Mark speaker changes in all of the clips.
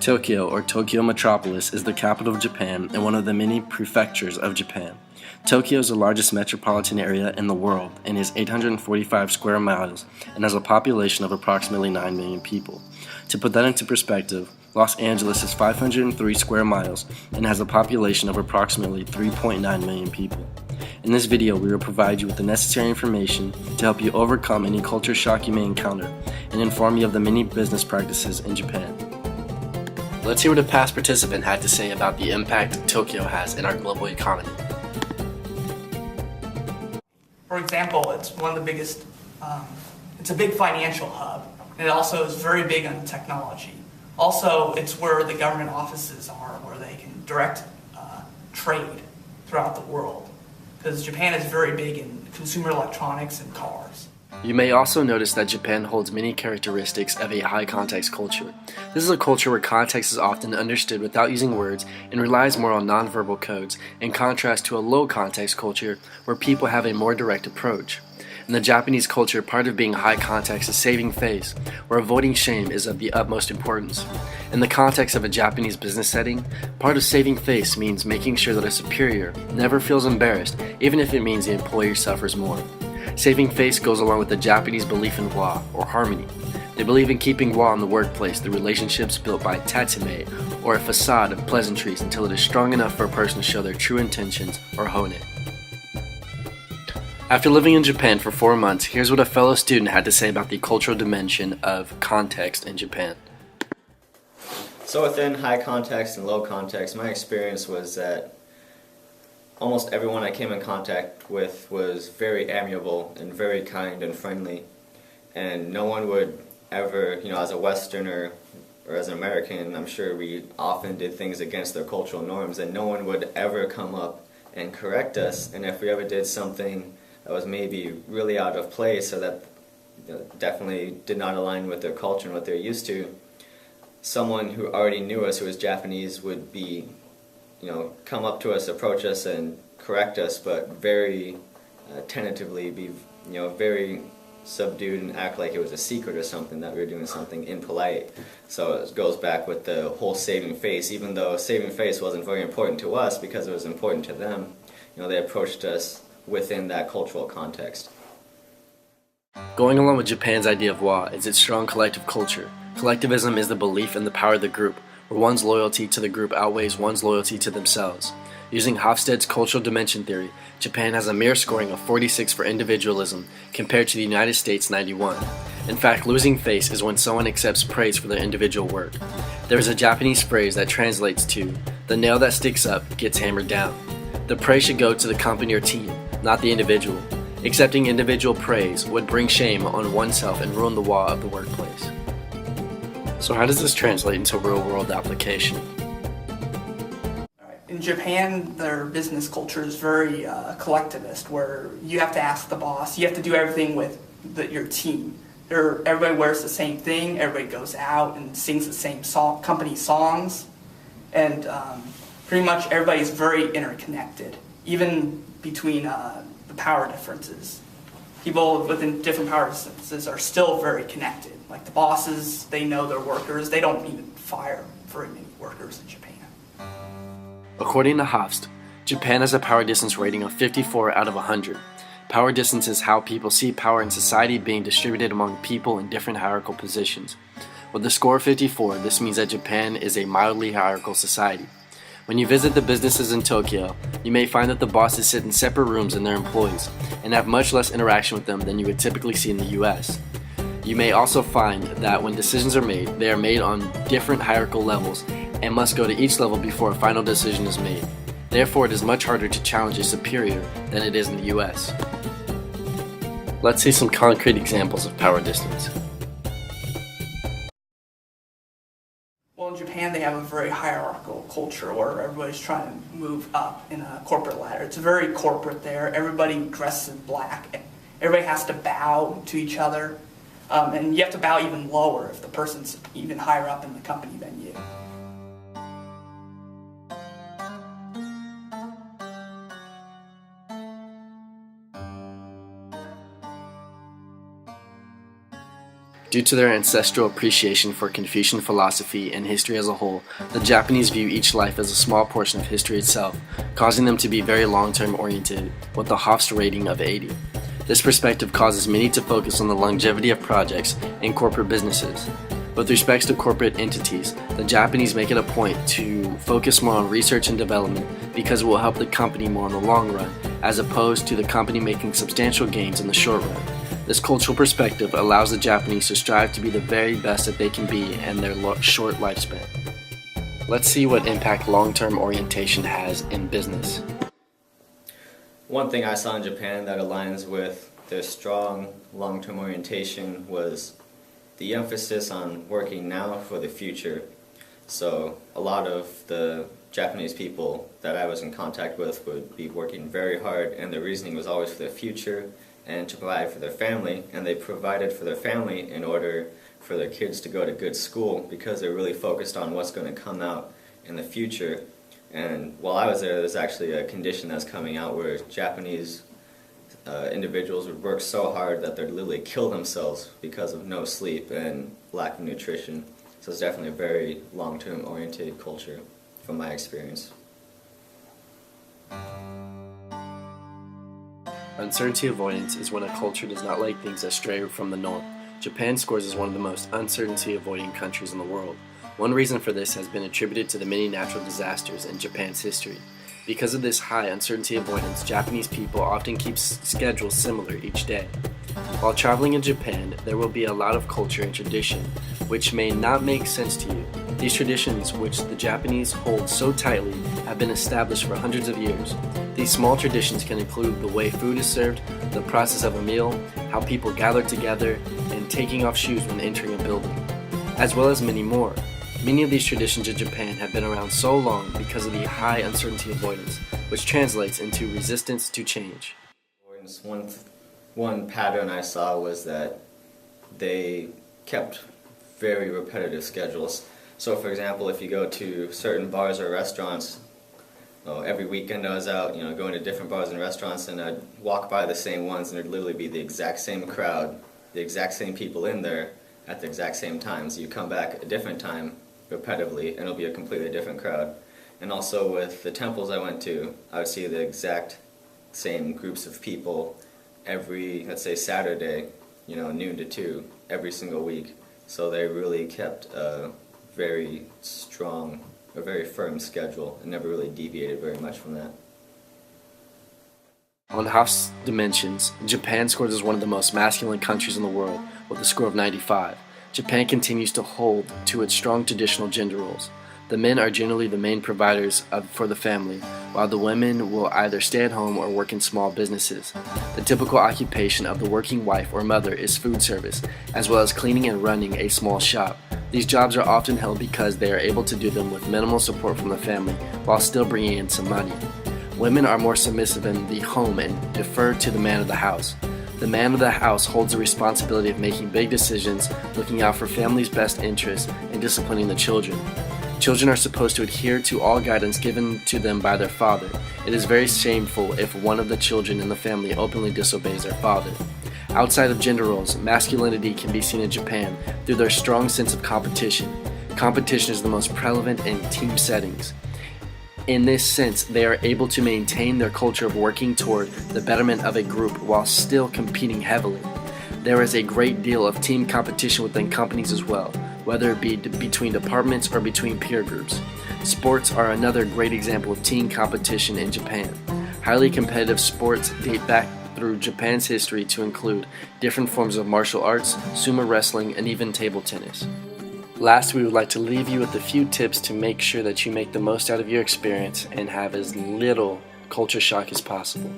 Speaker 1: Tokyo, or Tokyo Metropolis, is the capital of Japan and one of the many prefectures of Japan. Tokyo is the largest metropolitan area in the world and is 845 square miles and has a population of approximately 9 million people. To put that into perspective, Los Angeles is 503 square miles and has a population of approximately 3.9 million people. In this video, we will provide you with the necessary information to help you overcome any culture shock you may encounter and inform you of the many business practices in Japan. Let's hear what a past participant had to say about the impact Tokyo has in our global economy.
Speaker 2: For example, it's one of the biggest, it's a big financial hub, and it also is very big on technology. Also, it's where the government offices are, where they can direct trade throughout the world, because Japan is very big in consumer electronics and cars.
Speaker 1: You may also notice that Japan holds many characteristics of a high-context culture. This is a culture where context is often understood without using words and relies more on nonverbal codes, in contrast to a low-context culture where people have a more direct approach. In the Japanese culture, part of being high context is saving face, where avoiding shame is of the utmost importance. In the context of a Japanese business setting, part of saving face means making sure that a superior never feels embarrassed, even if it means the employee suffers more. Saving face goes along with the Japanese belief in wa, or harmony. They believe in keeping wa in the workplace through relationships built by tatsume, or a facade of pleasantries until it is strong enough for a person to show their true intentions, or hone it. After living in Japan for 4 months, here's what a fellow student had to say about the cultural dimension of context in Japan.
Speaker 3: So within high context and low context, my experience was that almost everyone I came in contact with was very amiable and very kind and friendly, and no one would ever, as a Westerner or as an American, I'm sure we often did things against their cultural norms, and no one would ever come up and correct us, and if we ever did something that was maybe really out of place or that definitely did not align with their culture and what they're used to, someone who already knew us, who was Japanese, would be come up to us, approach us, and correct us, but very tentatively, be very subdued and act like it was a secret or something, that we were doing something impolite. So it goes back with the whole saving face. Even though saving face wasn't very important to us because it was important to them, they approached us within that cultural context.
Speaker 1: Going along with Japan's idea of wa is its strong collective culture. Collectivism is the belief in the power of the group, where one's loyalty to the group outweighs one's loyalty to themselves. Using Hofstede's cultural dimension theory, Japan has a mere scoring of 46 for individualism compared to the United States' 91. In fact, losing face is when someone accepts praise for their individual work. There is a Japanese phrase that translates to, "The nail that sticks up gets hammered down." The praise should go to the company or team, not the individual. Accepting individual praise would bring shame on oneself and ruin the wa of the workplace. So how does this translate into real-world application?
Speaker 2: In Japan, their business culture is very collectivist, where you have to ask the boss, you have to do everything with your team. Everybody wears the same thing, everybody goes out and sings the same company songs, and pretty much everybody's very interconnected, even between the power differences. People within different power differences are still very connected. Like the bosses, they know their workers. They don't even fire very many workers in Japan.
Speaker 1: According to Hofstede, Japan has a power distance rating of 54 out of 100. Power distance is how people see power in society being distributed among people in different hierarchical positions. With a score of 54, this means that Japan is a mildly hierarchical society. When you visit the businesses in Tokyo, you may find that the bosses sit in separate rooms than their employees and have much less interaction with them than you would typically see in the US. You may also find that when decisions are made, they are made on different hierarchical levels and must go to each level before a final decision is made. Therefore, it is much harder to challenge a superior than it is in the US. Let's see some concrete examples of power distance.
Speaker 2: Well, in Japan, they have a very hierarchical culture where everybody's trying to move up in a corporate ladder. It's very corporate there. Everybody dresses in black. Everybody has to bow to each other. And you have to bow even lower if the person's even higher up in the company than you.
Speaker 1: Due to their ancestral appreciation for Confucian philosophy and history as a whole, the Japanese view each life as a small portion of history itself, causing them to be very long-term oriented with a Hofstede rating of 80. This perspective causes many to focus on the longevity of projects in corporate businesses. With respect to corporate entities, the Japanese make it a point to focus more on research and development because it will help the company more in the long run, as opposed to the company making substantial gains in the short run. This cultural perspective allows the Japanese to strive to be the very best that they can be in their short lifespan. Let's see what impact long-term orientation has in business.
Speaker 3: One thing I saw in Japan that aligns with their strong long-term orientation was the emphasis on working now for the future. So a lot of the Japanese people that I was in contact with would be working very hard, and their reasoning was always for the future and to provide for their family, and they provided for their family in order for their kids to go to good school because they're really focused on what's going to come out in the future. And while I was there, there's actually a condition that's coming out where Japanese individuals would work so hard that they'd literally kill themselves because of no sleep and lack of nutrition. So it's definitely a very long-term oriented culture from my experience.
Speaker 1: Uncertainty avoidance is when a culture does not like things that stray from the norm. Japan scores as one of the most uncertainty-avoiding countries in the world. One reason for this has been attributed to the many natural disasters in Japan's history. Because of this high uncertainty avoidance, Japanese people often keep schedules similar each day. While traveling in Japan, there will be a lot of culture and tradition which may not make sense to you. These traditions, which the Japanese hold so tightly, have been established for hundreds of years. These small traditions can include the way food is served, the process of a meal, how people gather together, and taking off shoes when entering a building, as well as many more. Many of these traditions in Japan have been around so long because of the high uncertainty avoidance, which translates into resistance to change.
Speaker 3: One pattern I saw was that they kept very repetitive schedules. So for example, if you go to certain bars or restaurants, every weekend I was out, going to different bars and restaurants, and I'd walk by the same ones, and there'd literally be the exact same crowd, the exact same people in there at the exact same times. You come back a different time repetitively, and it'll be a completely different crowd. And also with the temples I went to, I would see the exact same groups of people every, let's say, Saturday, noon to 2, every single week. So they really kept a very strong, a very firm schedule, and never really deviated very much from that.
Speaker 1: On Hofstede's dimensions, Japan scores as one of the most masculine countries in the world with a score of 95. Japan continues to hold to its strong traditional gender roles. The men are generally the main providers for the family, while the women will either stay at home or work in small businesses. The typical occupation of the working wife or mother is food service, as well as cleaning and running a small shop. These jobs are often held because they are able to do them with minimal support from the family, while still bringing in some money. Women are more submissive in the home and defer to the man of the house. The man of the house holds the responsibility of making big decisions, looking out for family's best interests, and disciplining the children. Children are supposed to adhere to all guidance given to them by their father. It is very shameful if one of the children in the family openly disobeys their father. Outside of gender roles, masculinity can be seen in Japan through their strong sense of competition. Competition is the most prevalent in team settings. In this sense, they are able to maintain their culture of working toward the betterment of a group while still competing heavily. There is a great deal of team competition within companies as well, whether it be between departments or between peer groups. Sports are another great example of team competition in Japan. Highly competitive sports date back through Japan's history to include different forms of martial arts, sumo wrestling, and even table tennis. Last, we would like to leave you with a few tips to make sure that you make the most out of your experience and have as little culture shock as possible.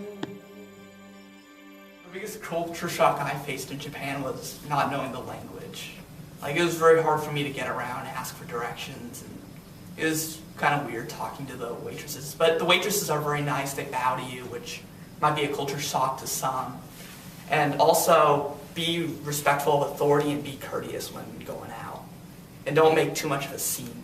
Speaker 2: The biggest culture shock I faced in Japan was not knowing the language. It was very hard for me to get around, ask for directions, and it was kind of weird talking to the waitresses. But the waitresses are very nice, they bow to you, which might be a culture shock to some. And also, be respectful of authority and be courteous when going out. And don't make too much of a scene.